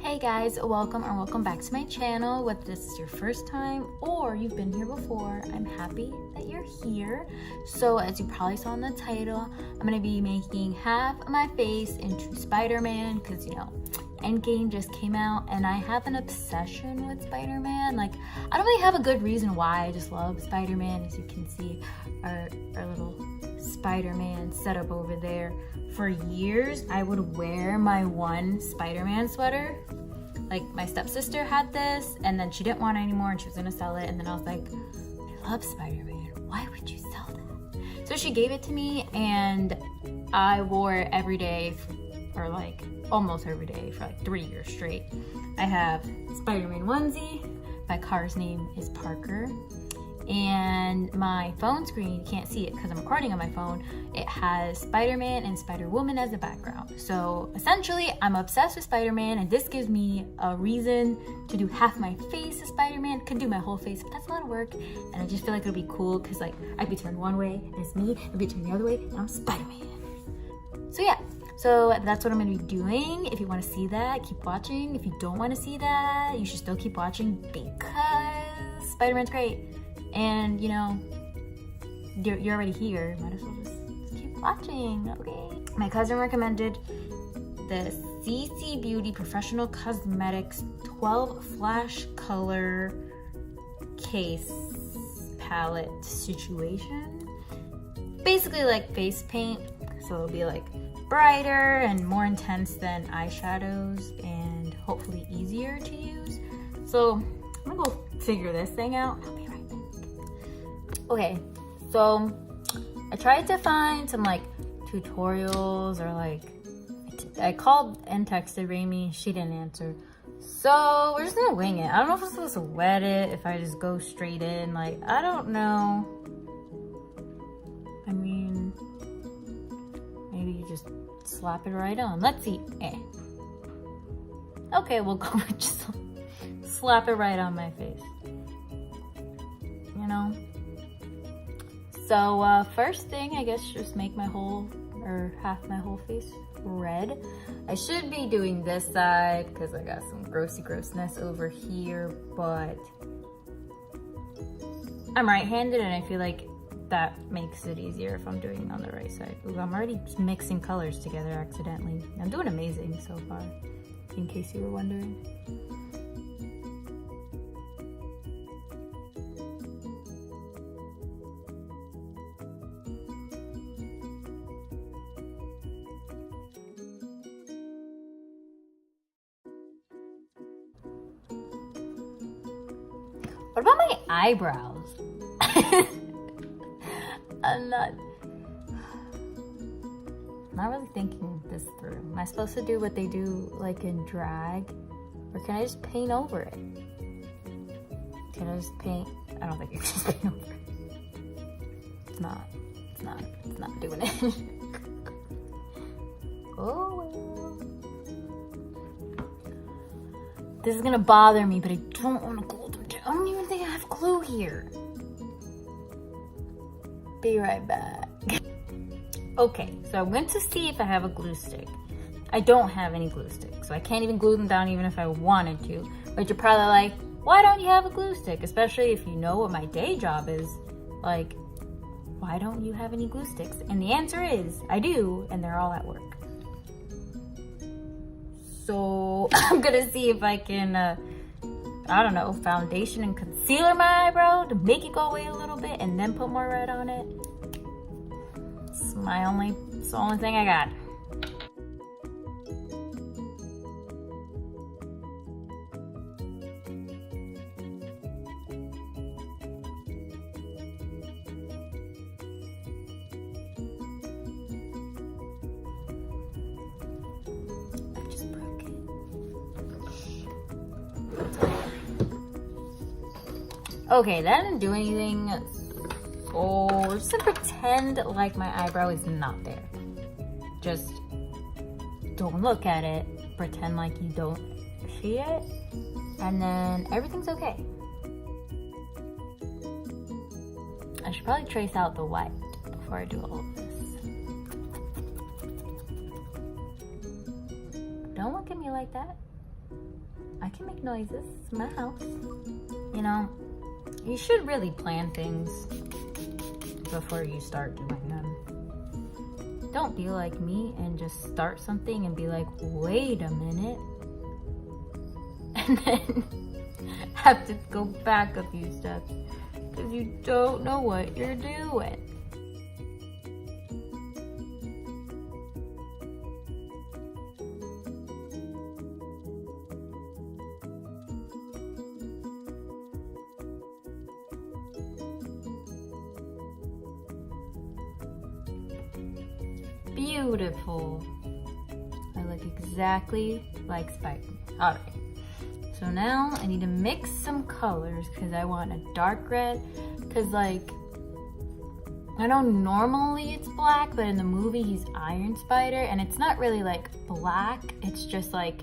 Hey guys, welcome or welcome back to my channel. Whether this is your first time or you've been here before, I'm happy that you're here. So as you probably saw in the title, I'm going to be making half of my face into Spider-Man because, you know, Endgame just came out and I have an obsession with Spider-Man. Like, I don't really have a good reason why. I just love Spider-Man. As you can see, our little Spider-Man setup over there. For years, I would wear my one Spider-Man sweater. Like, my stepsister had this and then she didn't want it anymore and she was gonna sell it, and then I was like, I love Spider-Man, why would you sell that? So she gave it to me and I wore it every day, or like almost every day for like 3 years straight. I have Spider-Man onesie, my car's name is Parker, and my phone screen, you can't see it because I'm recording on my phone, it has Spider-Man and Spider-Woman as a background. So essentially, I'm obsessed with Spider-Man, and this gives me a reason to do half my face as Spider-Man. Could do my whole face, but that's a lot of work, and I just feel like it'll be cool because like I'd be turned one way and it's me, I'd be turned the other way and I'm Spider-Man. So yeah, so that's what I'm gonna be doing. If you wanna see that, keep watching. If you don't wanna see that, you should still keep watching because Spider-Man's great. And you know, you're already here, might as well just keep watching, okay? My cousin recommended the CC Beauty Professional Cosmetics 12 Flash Color Case Palette situation. Basically like face paint, so it'll be like brighter and more intense than eyeshadows and hopefully easier to use. So I'm gonna go figure this thing out. I'll be right back. Okay, so I tried to find some like tutorials, or like I called and texted Raimi, she didn't answer. So we're just gonna wing it. I don't know if I'm supposed to wet it, if I just go straight in, like I don't know. I mean, maybe you just slap it right on. Let's see. Okay, we'll go with just slap it right on my face. You know? So first thing, I guess just make my whole, or half my whole face red. I should be doing this side because I got some grossness over here, but I'm right-handed and I feel like that makes it easier if I'm doing it on the right side. Ooh, I'm already mixing colors together accidentally. I'm doing amazing so far, in case you were wondering. What about my eyebrows? I'm not really thinking this through. Am I supposed to do what they do like in drag? Or can I just paint over it? Can I just paint? I don't think you can just paint over it. It's not doing it. Oh well. This is gonna bother me, but I don't want to glue them down. I don't even think I have glue here. Be right back. Okay, so I went to see if I have a glue stick. I don't have any glue sticks, so I can't even glue them down even if I wanted to. But you're probably like, why don't you have a glue stick? Especially if you know what my day job is. Like, why don't you have any glue sticks? And the answer is, I do, and they're all at work. So I'm gonna see if I can, I don't know, foundation and concealer my eyebrow to make it go away a little bit and then put more red on it. It's the only thing I got. I just broke it. Okay, that didn't do anything. So we're just gonna pretend like my eyebrow is not there. Just don't look at it. Pretend like you don't see it. And then everything's okay. I should probably trace out the white before I do all of this. Don't look at me like that. I can make noises. It's my house. You know, you should really plan things before you start doing them. Don't be like me and just start something and be like, wait a minute. And then have to go back a few steps because you don't know what you're doing. Beautiful. I look exactly like Spider-Man. All right. So now I need to mix some colors because I want a dark red. Because like, I know normally it's black, but in the movie he's Iron Spider, and it's not really like black. It's just like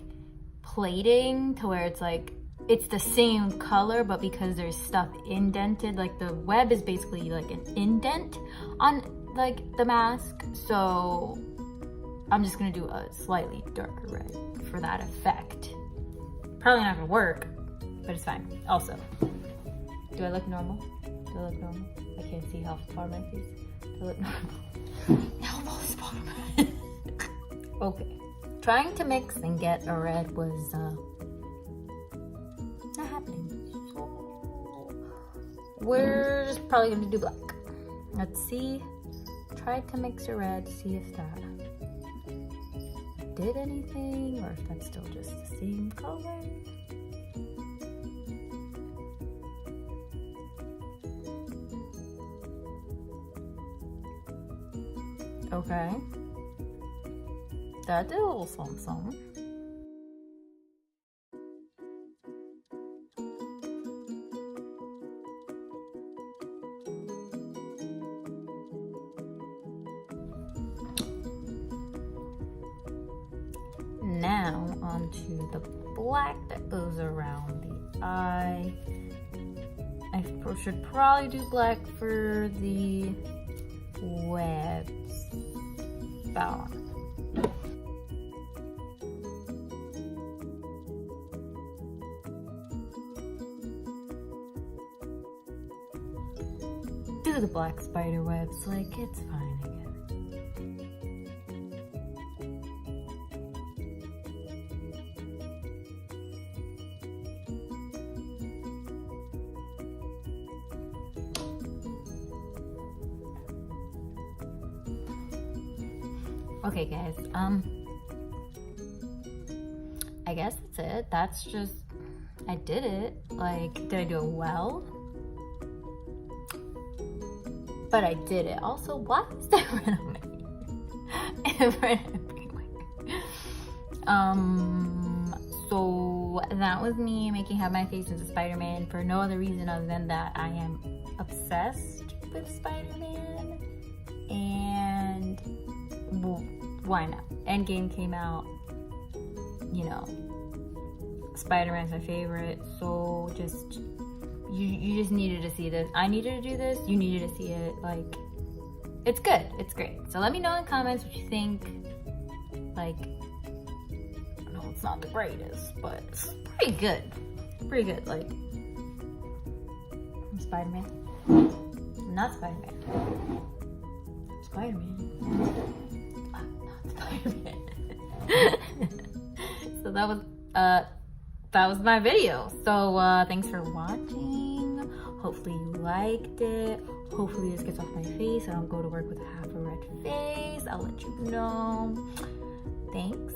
plating to where it's like, it's the same color, but because there's stuff indented, like the web is basically like an indent on like the mask. So I'm just gonna do a slightly darker red for that effect. Probably not gonna work, but it's fine. Also, do I look normal? Do I look normal? I can't see how far my face. Do I look normal? Elbow spot. Okay. Trying to mix and get a red was not happening. So we're just probably gonna do black. Let's see. Try to mix a red, see if that did anything or if that's still just the same color. Okay. That did a little something. Now onto the black that goes around the eye. I should probably do black for the webs. Bow. Do the black spider webs, like it's fine again. Okay guys, I guess that's it. That's just, I did it. Like, did I do it well? But I did it. Also, why is there red on my hair? So that was me making Have My Face as a Spider-Man for no other reason other than that I am obsessed with Spider-Man. And well, why not? Endgame came out, you know, Spider-Man's my favorite, so just, you just needed to see this. I needed to do this, you needed to see it. Like, it's good, it's great. So let me know in the comments what you think. Like, I know it's not the greatest, but it's pretty good. Pretty good, like, I'm Spider-Man. I'm not Spider-Man. I'm Spider-Man. Spider-Man. So that was my video. So thanks for watching. Hopefully you liked it. Hopefully this gets off my face. I don't go to work with half a red face. I'll let you know. Thanks.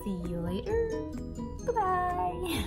See you later. Goodbye.